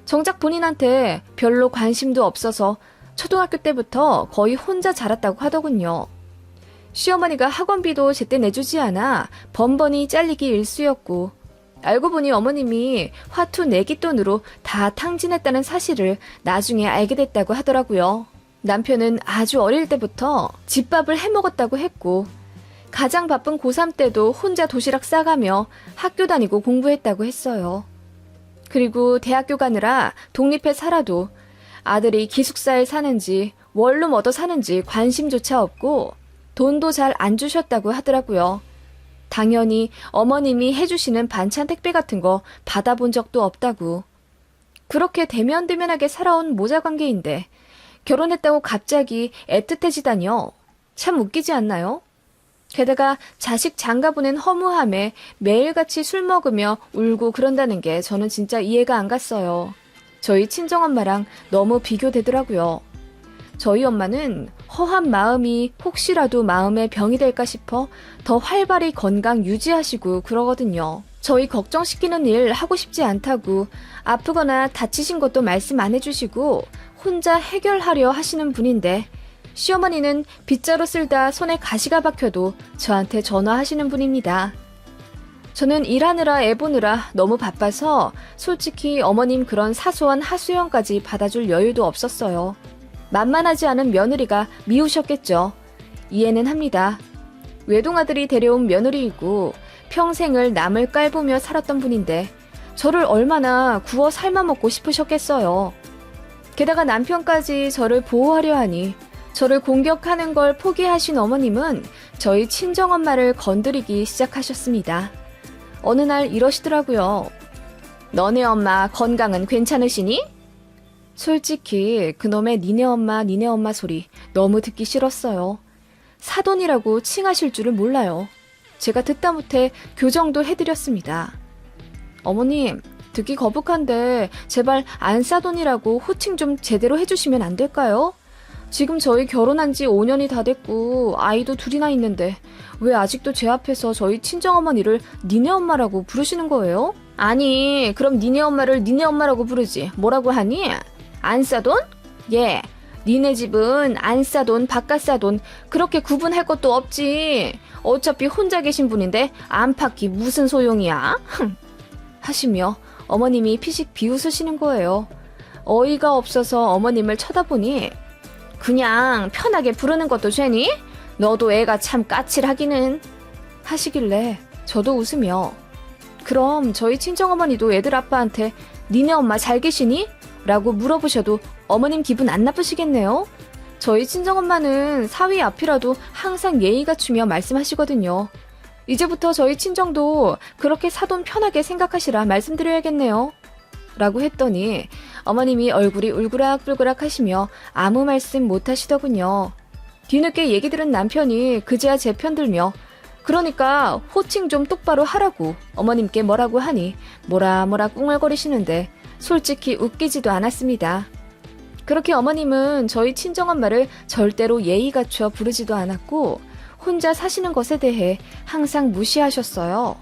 정작 본인한테 별로 관심도 없어서 초등학교 때부터 거의 혼자 자랐다고 하더군요. 시어머니가 학원비도 제때 내주지 않아 번번이 잘리기 일쑤였고 알고 보니 어머님이 화투 내기 돈으로 다 탕진했다는 사실을 나중에 알게 됐다고 하더라고요. 남편은 아주 어릴 때부터 집밥을 해먹었다고 했고 가장 바쁜 고3 때도 혼자 도시락 싸가며 학교 다니고 공부했다고 했어요. 그리고 대학교 가느라 독립해 살아도 아들이 기숙사에 사는지 원룸 얻어 사는지 관심조차 없고 돈도 잘 안 주셨다고 하더라고요. 당연히 어머님이 해주시는 반찬 택배 같은 거 받아본 적도 없다고. 그렇게 대면대면하게 살아온 모자관계인데 결혼했다고 갑자기 애틋해지다니요. 참 웃기지 않나요? 게다가 자식 장가 보낸 허무함에 매일같이 술 먹으며 울고 그런다는 게 저는 진짜 이해가 안 갔어요. 저희 친정엄마랑 너무 비교되더라고요. 저희 엄마는 허한 마음이 혹시라도 마음에 병이 될까 싶어 더 활발히 건강 유지하시고 그러거든요. 저희 걱정시키는 일 하고 싶지 않다고 아프거나 다치신 것도 말씀 안 해주시고 혼자 해결하려 하시는 분인데 시어머니는 빗자루 쓸다 손에 가시가 박혀도 저한테 전화하시는 분입니다. 저는 일하느라 애 보느라 너무 바빠서 솔직히 어머님 그런 사소한 하소연까지 받아줄 여유도 없었어요. 만만하지 않은 며느리가 미우셨겠죠. 이해는 합니다. 외동아들이 데려온 며느리이고 평생을 남을 깔보며 살았던 분인데 저를 얼마나 구워 삶아먹고 싶으셨겠어요. 게다가 남편까지 저를 보호하려 하니 저를 공격하는 걸 포기하신 어머님은 저희 친정엄마를 건드리기 시작하셨습니다. 어느 날 이러시더라고요. 너네 엄마 건강은 괜찮으시니? 솔직히 그놈의 니네 엄마 소리 너무 듣기 싫었어요. 사돈이라고 칭하실 줄을 몰라요. 제가 듣다 못해 교정도 해드렸습니다. 어머님, 듣기 거북한데 제발 안사돈이라고 호칭 좀 제대로 해주시면 안 될까요? 지금 저희 결혼한 지 5년이 다 됐고 아이도 둘이나 있는데 왜 아직도 제 앞에서 저희 친정어머니를 니네 엄마라고 부르시는 거예요? 아니, 그럼 니네 엄마를 니네 엄마라고 부르지 뭐라고 하니? 안사돈? 예, 니네 집은 안사돈, 바깥사돈 그렇게 구분할 것도 없지. 어차피 혼자 계신 분인데 안팎이 무슨 소용이야? 하시며 어머님이 피식 비웃으시는 거예요. 어이가 없어서 어머님을 쳐다보니 그냥 편하게 부르는 것도 죄니? 너도 애가 참 까칠하기는 하시길래 저도 웃으며 그럼 저희 친정어머니도 애들 아빠한테 니네 엄마 잘 계시니? 라고 물어보셔도 어머님 기분 안 나쁘시겠네요. 저희 친정엄마는 사위 앞이라도 항상 예의 갖추며 말씀하시거든요. 이제부터 저희 친정도 그렇게 사돈 편하게 생각하시라 말씀드려야겠네요. 라고 했더니 어머님이 얼굴이 울그락불그락 하시며 아무 말씀 못 하시더군요. 뒤늦게 얘기 들은 남편이 그제야 제 편 들며 그러니까 호칭 좀 똑바로 하라고 어머님께 뭐라고 하니 뭐라 꿍얼거리시는데 솔직히 웃기지도 않았습니다. 그렇게 어머님은 저희 친정엄마를 절대로 예의 갖춰 부르지도 않았고 혼자 사시는 것에 대해 항상 무시하셨어요.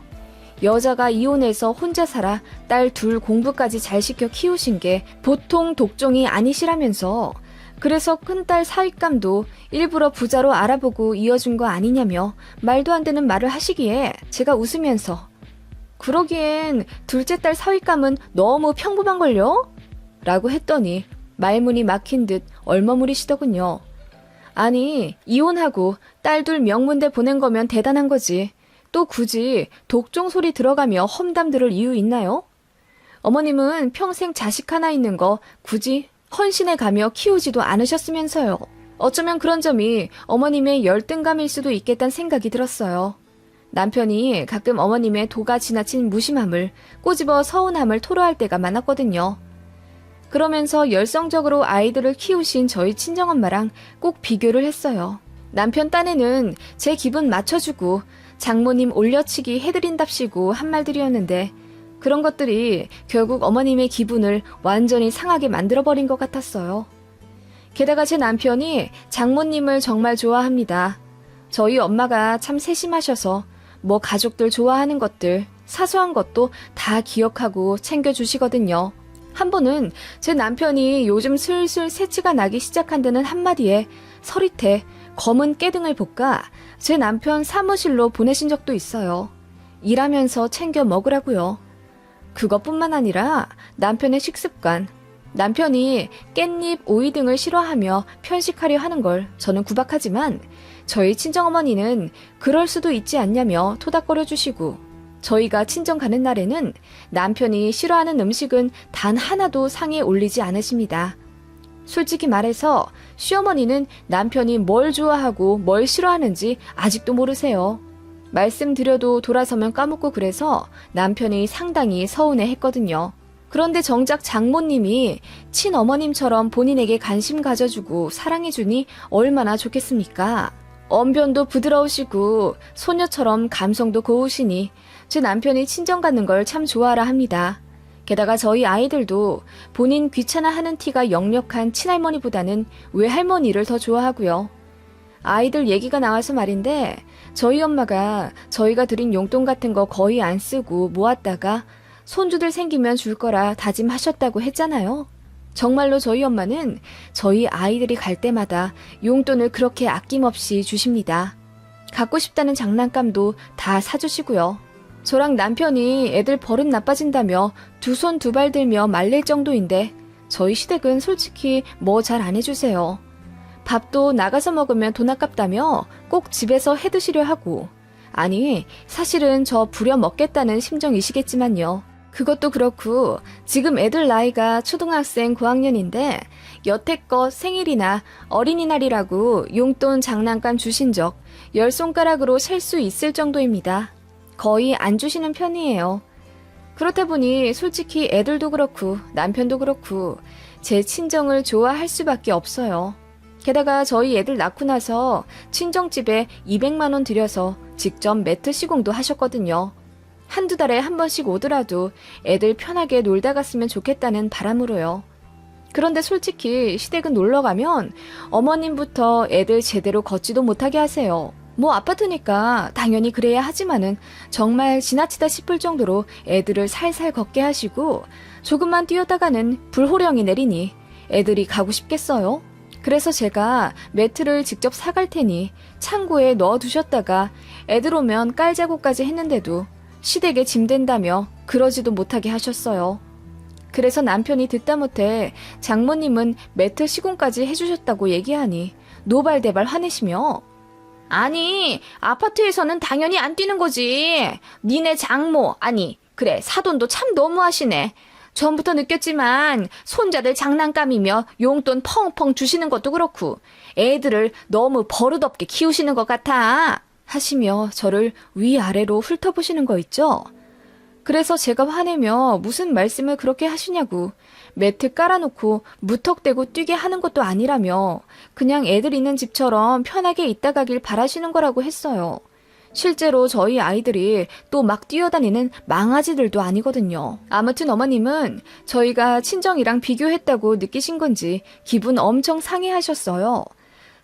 여자가 이혼해서 혼자 살아 딸 둘 공부까지 잘 시켜 키우신 게 보통 독종이 아니시라면서 그래서 큰딸 사윗감도 일부러 부자로 알아보고 이어준 거 아니냐며 말도 안 되는 말을 하시기에 제가 웃으면서 그러기엔 둘째 딸 사윗감은 너무 평범한걸요? 라고 했더니 말문이 막힌 듯 얼머무리시더군요. 아니, 이혼하고 딸 둘 명문대 보낸 거면 대단한 거지. 또 굳이 독종 소리 들어가며 험담 들을 이유 있나요? 어머님은 평생 자식 하나 있는 거 굳이 헌신해 가며 키우지도 않으셨으면서요. 어쩌면 그런 점이 어머님의 열등감일 수도 있겠다는 생각이 들었어요. 남편이 가끔 어머님의 도가 지나친 무심함을 꼬집어 서운함을 토로할 때가 많았거든요. 그러면서 열성적으로 아이들을 키우신 저희 친정엄마랑 꼭 비교를 했어요. 남편 딴에는 제 기분 맞춰주고 장모님 올려치기 해드린답시고 한 말들이었는데 그런 것들이 결국 어머님의 기분을 완전히 상하게 만들어버린 것 같았어요. 게다가 제 남편이 장모님을 정말 좋아합니다. 저희 엄마가 참 세심하셔서 뭐 가족들 좋아하는 것들, 사소한 것도 다 기억하고 챙겨주시거든요. 한 번은 제 남편이 요즘 슬슬 새치가 나기 시작한다는 한마디에 서릿해 검은 깨등을 볶아 제 남편 사무실로 보내신 적도 있어요. 일하면서 챙겨 먹으라고요. 그것뿐만 아니라 남편의 식습관, 남편이 깻잎, 오이 등을 싫어하며 편식하려 하는 걸 저는 구박하지만 저희 친정어머니는 그럴 수도 있지 않냐며 토닥거려 주시고 저희가 친정 가는 날에는 남편이 싫어하는 음식은 단 하나도 상에 올리지 않으십니다. 솔직히 말해서 시어머니는 남편이 뭘 좋아하고 뭘 싫어하는지 아직도 모르세요. 말씀드려도 돌아서면 까먹고 그래서 남편이 상당히 서운해했거든요. 그런데 정작 장모님이 친어머님처럼 본인에게 관심 가져주고 사랑해주니 얼마나 좋겠습니까? 언변도 부드러우시고 소녀처럼 감성도 고우시니 제 남편이 친정 갖는 걸 참 좋아라 합니다. 게다가 저희 아이들도 본인 귀찮아하는 티가 역력한 친할머니보다는 외할머니를 더 좋아하고요. 아이들 얘기가 나와서 말인데 저희 엄마가 저희가 드린 용돈 같은 거 거의 안 쓰고 모았다가 손주들 생기면 줄 거라 다짐하셨다고 했잖아요. 정말로 저희 엄마는 저희 아이들이 갈 때마다 용돈을 그렇게 아낌없이 주십니다. 갖고 싶다는 장난감도 다 사주시고요. 저랑 남편이 애들 버릇 나빠진다며 두 손 두 발 들며 말릴 정도인데 저희 시댁은 솔직히 뭐 잘 안 해주세요. 밥도 나가서 먹으면 돈 아깝다며 꼭 집에서 해드시려 하고, 아니 사실은 저 부려 먹겠다는 심정이시겠지만요. 그것도 그렇고 지금 애들 나이가 초등학생 고학년인데 여태껏 생일이나 어린이날이라고 용돈 장난감 주신 적 10손가락으로 셀 수 있을 정도입니다. 거의 안 주시는 편이에요. 그렇다 보니 솔직히 애들도 그렇고 남편도 그렇고 제 친정을 좋아할 수밖에 없어요. 게다가 저희 애들 낳고 나서 친정집에 200만 원 들여서 직접 매트 시공도 하셨거든요. 한두 달에 한 번씩 오더라도 애들 편하게 놀다 갔으면 좋겠다는 바람으로요. 그런데 솔직히 시댁은 놀러 가면 어머님부터 애들 제대로 걷지도 못하게 하세요. 뭐 아파트니까 당연히 그래야 하지만은 정말 지나치다 싶을 정도로 애들을 살살 걷게 하시고 조금만 뛰어다가는 불호령이 내리니 애들이 가고 싶겠어요? 그래서 제가 매트를 직접 사갈 테니 창고에 넣어두셨다가 애들 오면 깔자고까지 했는데도 시댁에 짐 된다며 그러지도 못하게 하셨어요. 그래서 남편이 듣다 못해 장모님은 매트 시공까지 해주셨다고 얘기하니 노발대발 화내시며, 아니 아파트에서는 당연히 안 뛰는 거지. 니네 장모, 아니 그래 사돈도 참 너무하시네. 전부터 느꼈지만 손자들 장난감이며 용돈 펑펑 주시는 것도 그렇고 애들을 너무 버릇없게 키우시는 것 같아 하시며 저를 위아래로 훑어보시는 거 있죠. 그래서 제가 화내며 무슨 말씀을 그렇게 하시냐고, 매트 깔아놓고 무턱대고 뛰게 하는 것도 아니라며 그냥 애들 있는 집처럼 편하게 있다 가길 바라시는 거라고 했어요. 실제로 저희 아이들이 또 막 뛰어다니는 망아지들도 아니거든요. 아무튼 어머님은 저희가 친정이랑 비교했다고 느끼신 건지 기분 엄청 상해하셨어요.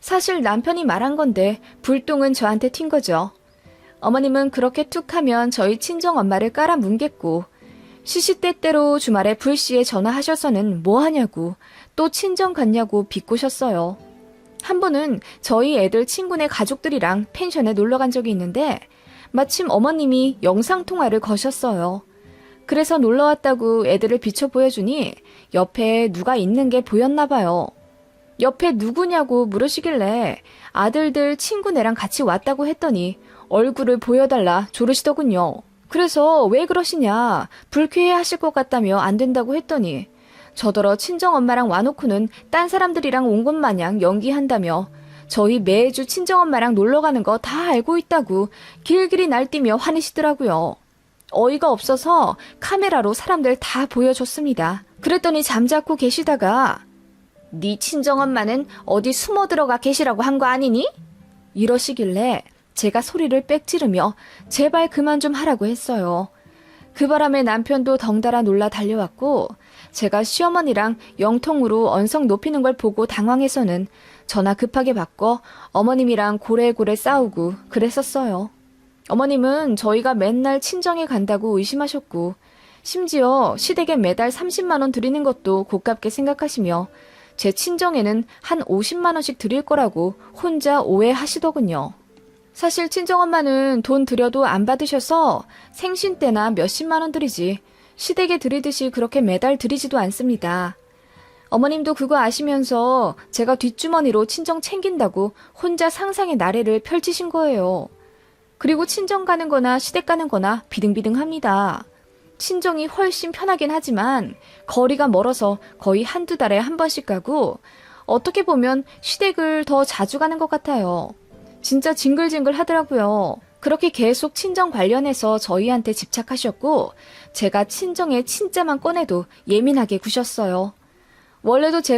사실 남편이 말한 건데 불똥은 저한테 튄 거죠. 어머님은 그렇게 툭 하면 저희 친정엄마를 깔아뭉갰고 시시때때로 주말에 불시에 전화하셔서는 뭐 하냐고 또 친정 갔냐고 비꼬셨어요. 한 번은 저희 애들 친구네 가족들이랑 펜션에 놀러 간 적이 있는데 마침 어머님이 영상통화를 거셨어요. 그래서 놀러 왔다고 애들을 비춰 보여주니 옆에 누가 있는 게 보였나 봐요. 옆에 누구냐고 물으시길래 아들들 친구네랑 같이 왔다고 했더니 얼굴을 보여달라 조르시더군요. 그래서 왜 그러시냐, 불쾌해 하실 것 같다며 안 된다고 했더니 저더러 친정엄마랑 와놓고는 딴 사람들이랑 온 것 마냥 연기한다며 저희 매주 친정엄마랑 놀러가는 거 다 알고 있다고 길길이 날뛰며 화내시더라고요. 어이가 없어서 카메라로 사람들 다 보여줬습니다. 그랬더니 잠자코 계시다가 네 친정엄마는 어디 숨어 들어가 계시라고 한 거 아니니? 이러시길래 제가 소리를 빽 지르며 제발 그만 좀 하라고 했어요. 그 바람에 남편도 덩달아 놀라 달려왔고 제가 시어머니랑 영통으로 언성 높이는 걸 보고 당황해서는 전화 급하게 바꿔 어머님이랑 고래고래 싸우고 그랬었어요. 어머님은 저희가 맨날 친정에 간다고 의심하셨고 심지어 시댁에 매달 30만 원 드리는 것도 고깝게 생각하시며 제 친정에는 한 50만 원씩 드릴 거라고 혼자 오해하시더군요. 사실 친정엄마는 돈 드려도 안 받으셔서 생신 때나 몇십만 원 드리지 시댁에 드리듯이 그렇게 매달 드리지도 않습니다. 어머님도 그거 아시면서 제가 뒷주머니로 친정 챙긴다고 혼자 상상의 나래를 펼치신 거예요. 그리고 친정 가는 거나 시댁 가는 거나 비등비등합니다. 친정이 훨씬 편하긴 하지만 거리가 멀어서 거의 한두 달에 한 번씩 가고 어떻게 보면 시댁을 더 자주 가는 것 같아요. 진짜 징글징글 하더라고요. 그렇게 계속 친정 관련해서 저희한테 집착하셨고 제가 친정에 친자만 꺼내도 예민하게 구셨어요. 원래도